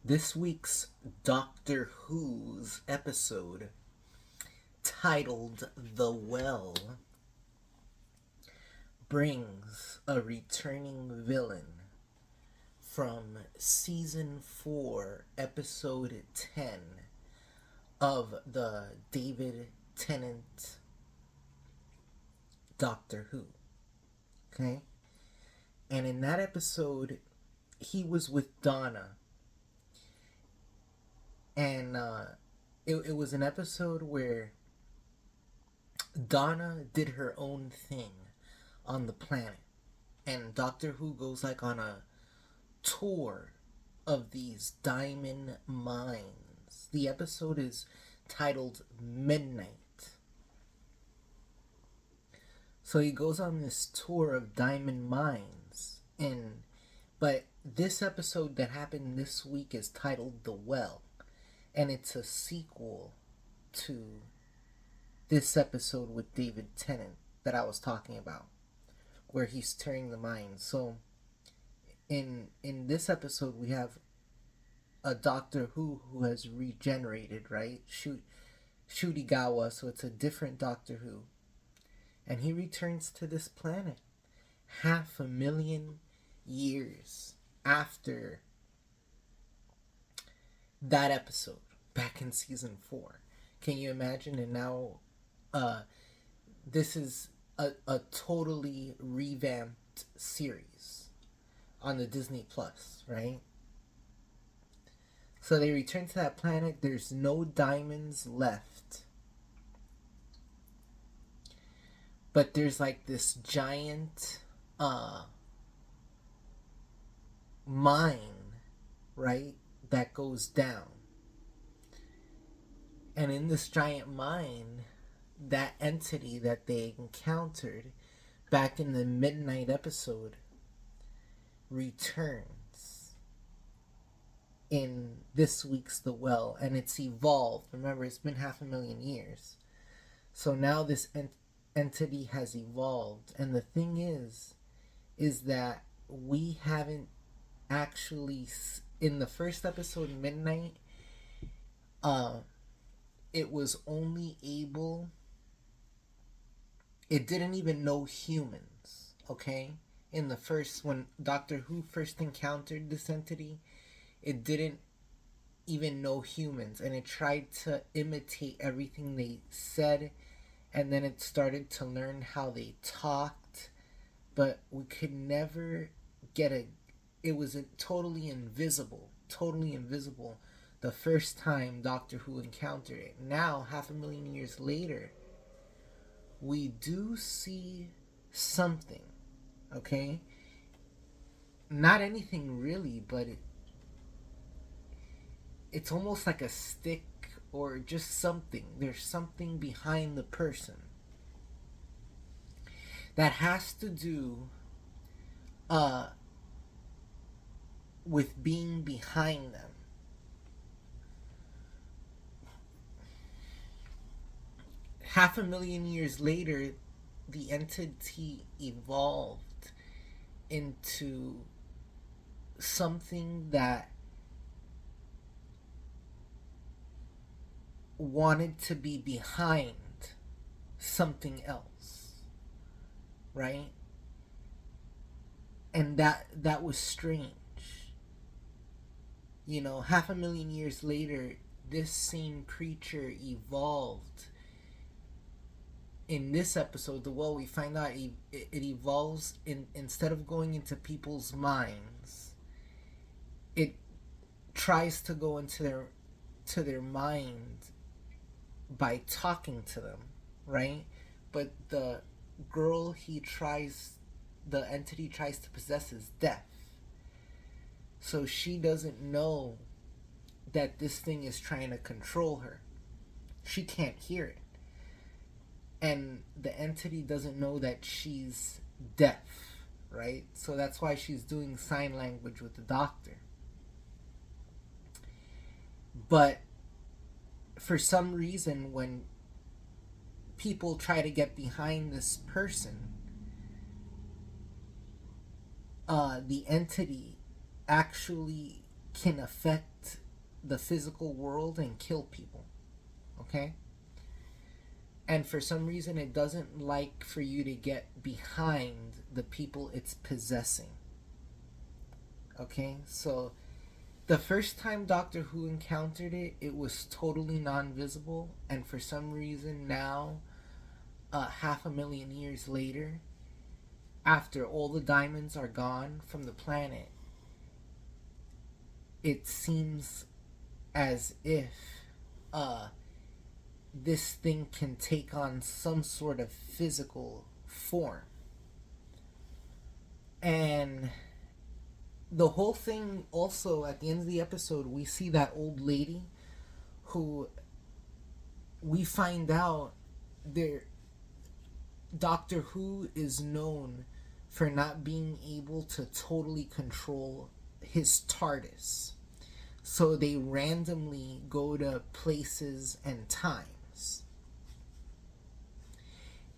This week's Doctor Who's episode, titled The Well, brings a returning villain from Season 4, Episode 10 of the David Tennant Doctor Who. Okay? And in that episode, he was with Donna. And it was an episode where Donna did her own thing on the planet. And Doctor Who goes like on a tour of these diamond mines. The episode is titled Midnight. So he goes on this tour of diamond mines. But this episode that happened this week is titled The Well. And it's a sequel to this episode with David Tennant that I was talking about, where he's touring the mines. So, in this episode, we have a Doctor Who has regenerated, right? Shudigawa, so it's a different Doctor Who. And he returns to this planet 500,000 years after that episode back in season 4. Can you imagine? And now this is a totally revamped series on the Disney Plus, right? So they return to that planet. There's no diamonds left, but there's like this giant mine, right, that goes down. And in this giant mine, that entity that they encountered back in the Midnight episode returns in this week's The Well, and it's evolved. Remember, it's been 500,000 years. So now this entity has evolved, and the thing is that we haven't actually, in the first episode, Midnight, it was only able, it didn't even know humans, okay? In the first, when Doctor Who first encountered this entity, it didn't even know humans, and it tried to imitate everything they said, and then it started to learn how they talked, but we could never get it was totally invisible the first time Doctor Who encountered it. Now, 500,000 years later, we do see something, okay? Not anything really, but it's almost like a stick or just something. There's something behind the person that has to do with being behind them. 500,000 years later, the entity evolved into something that wanted to be behind something else, right? And that was strange. You know, 500,000 years later, this same creature evolved. In this episode, The Well, we find out it evolves instead of going into people's minds, it tries to go into their mind by talking to them, right? But the girl the entity tries to possess is deaf. So she doesn't know that this thing is trying to control her. She can't hear it. And the entity doesn't know that she's deaf, right? So that's why she's doing sign language with the doctor. But for some reason, when people try to get behind this person, the entity actually can affect the physical world and kill people. Okay? And for some reason, it doesn't like for you to get behind the people it's possessing. Okay? So, the first time Doctor Who encountered it, it was totally non-visible. And for some reason now, 500,000 years later, after all the diamonds are gone from the planet, it seems as if this thing can take on some sort of physical form. And the whole thing also, at the end of the episode, we see that old lady who we find out there Doctor Who is known for not being able to totally control his TARDIS. So they randomly go to places and times.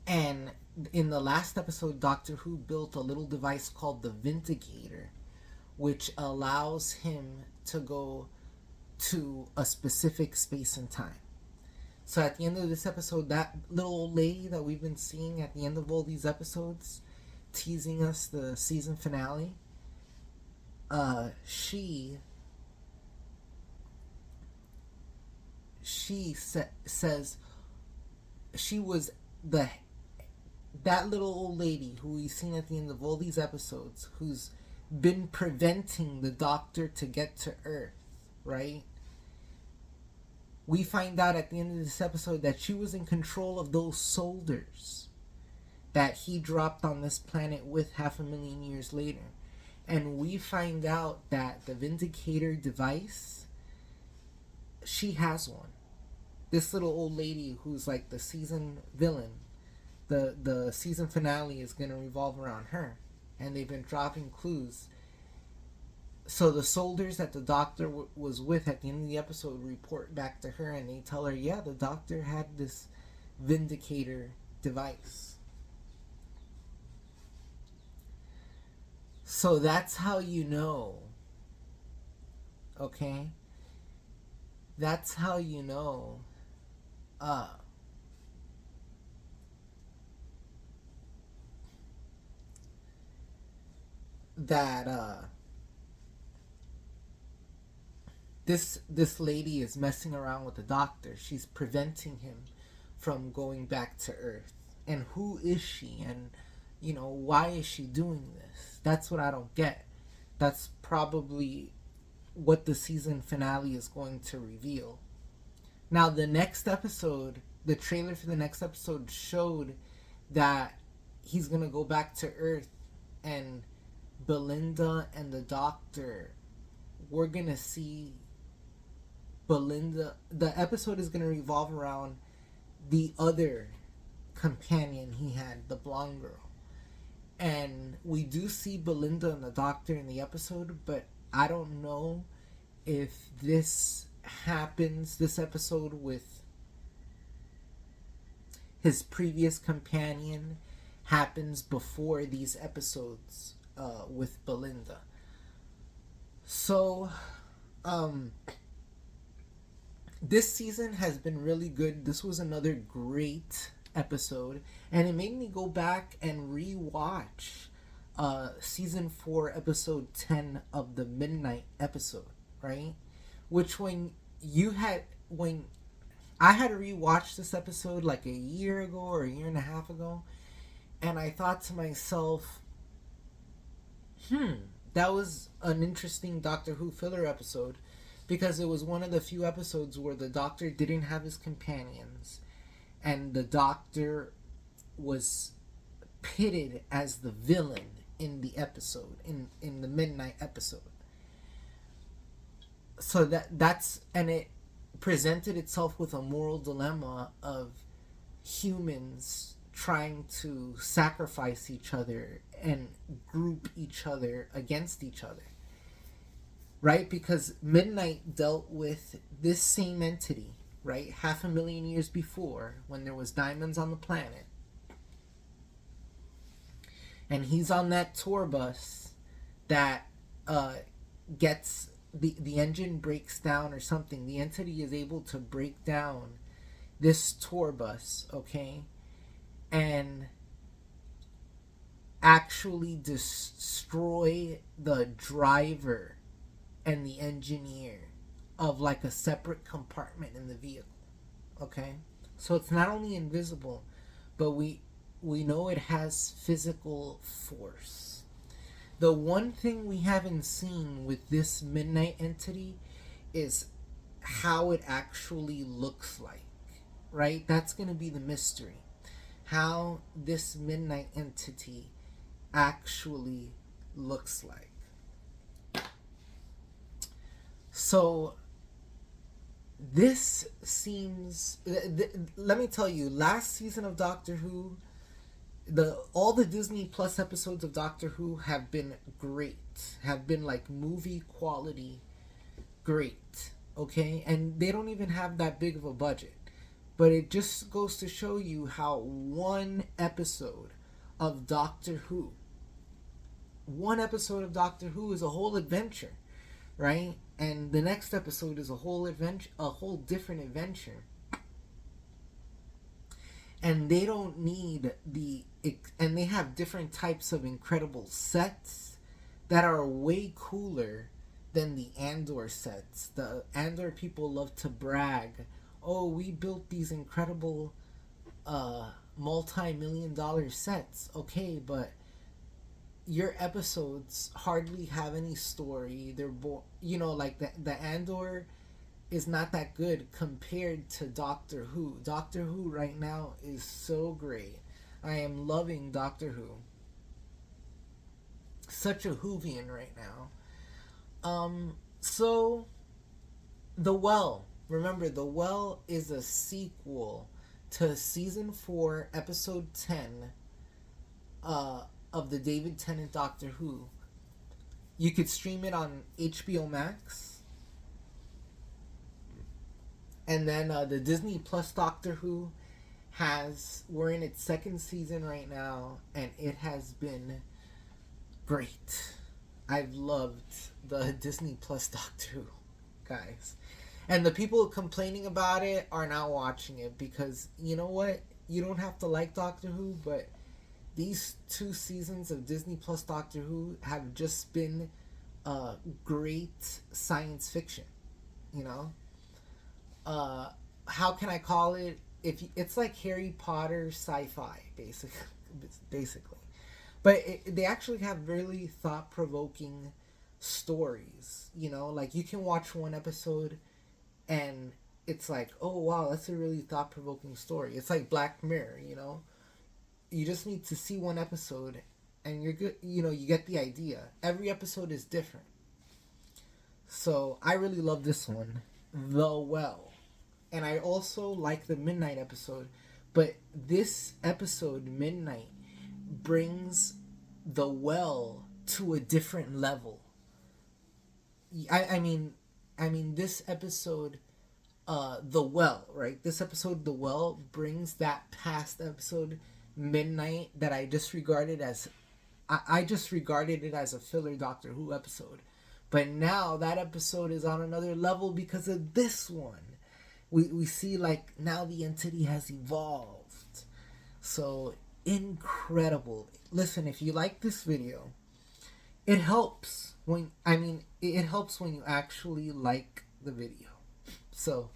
And in the last episode, Doctor Who built a little device called the vindicator, which allows him to go to a specific space and time. So at the end of this episode, that little old lady that we've been seeing at the end of all these episodes, teasing us the season finale, she says she was that little old lady who we've seen at the end of all these episodes, who's been preventing the Doctor to get to Earth, right? We find out at the end of this episode that she was in control of those soldiers that he dropped on this planet with 500,000 years later. And we find out that the Vindicator device, she has one. This little old lady who's like the season villain, the season finale is going to revolve around her. And they've been dropping clues. So the soldiers that the Doctor was with at the end of the episode report back to her, and they tell her, yeah, the Doctor had this Vindicator device. So that's how you know. Okay? That's how you know. That this lady is messing around with the Doctor. She's preventing him from going back to Earth. And who is she? And, you know, why is she doing this? That's what I don't get. That's probably what the season finale is going to reveal. Now, the next episode, the trailer for the next episode showed that he's going to go back to Earth, and Belinda and the Doctor, we're going to see Belinda. The episode is going to revolve around the other companion he had, the blonde girl. And we do see Belinda and the Doctor in the episode, but I don't know if this happens, this episode with his previous companion happens before these episodes with Belinda. So, this season has been really good. This was another great episode, and it made me go back and rewatch season 4 episode 10 of the Midnight episode, right? Which when I had to rewatch this episode like a year ago or a year and a half ago, and I thought to myself, that was an interesting Doctor Who filler episode, because it was one of the few episodes where the Doctor didn't have his companions, and the Doctor was pitted as the villain in the episode, in the Midnight episode. So that's and it presented itself with a moral dilemma of humans trying to sacrifice each other and group each other against each other, right? Because Midnight dealt with this same entity, right, 500,000 years before, when there was diamonds on the planet, and he's on that tour bus that gets the engine breaks down or something. The entity is able to break down this tour bus, okay, and actually destroy the driver and the engineer of like a separate compartment in the vehicle, okay? So it's not only invisible, but we know it has physical force. The one thing we haven't seen with this midnight entity is how it actually looks like, right? That's going to be the mystery. How this midnight entity actually looks like. So this seems, let me tell you, last season of Doctor Who, all the Disney Plus episodes of Doctor Who have been great, have been like movie quality great, okay? And they don't even have that big of a budget, but it just goes to show you how one episode of Doctor Who is a whole adventure, right? And the next episode is a whole adventure, a whole different adventure. And they don't need and they have different types of incredible sets that are way cooler than the Andor sets. The Andor people love to brag, oh, we built these incredible multi-million-dollar sets. Okay, but your episodes hardly have any story. They're like the Andor is not that good compared to Doctor Who. Doctor Who right now is so great. I am loving Doctor Who. Such a Whovian right now. So The Well. Remember, The Well is a sequel to season 4, episode 10 of the David Tennant Doctor Who. You could stream it on HBO Max. And then the Disney Plus Doctor Who we're in its second season right now, and it has been great. I've loved the Disney Plus Doctor Who, guys. And the people complaining about it are not watching it because, you know what? You don't have to like Doctor Who, but these 2 seasons of Disney Plus Doctor Who have just been great science fiction, you know? How can I call it? It's like Harry Potter sci-fi, basically. But they actually have really thought-provoking stories, you know? Like, you can watch one episode and it's like, oh, wow, that's a really thought-provoking story. It's like Black Mirror, you know? You just need to see one episode and you're good, you know, you get the idea. Every episode is different. So, I really love this one, The Well. And I also like the Midnight episode, but this episode, Midnight, brings The Well to a different level. I mean, this episode, The Well, right? This episode, The Well, brings that past episode, Midnight, that I just regarded as, I just regarded it as a filler Doctor Who episode. But now that episode is on another level because of this one. We see, like, now the entity has evolved. So, incredible. Listen, if you like this video, it helps it helps when you actually like the video. So,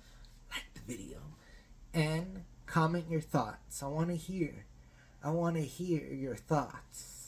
like the video. And comment your thoughts. I want to hear your thoughts.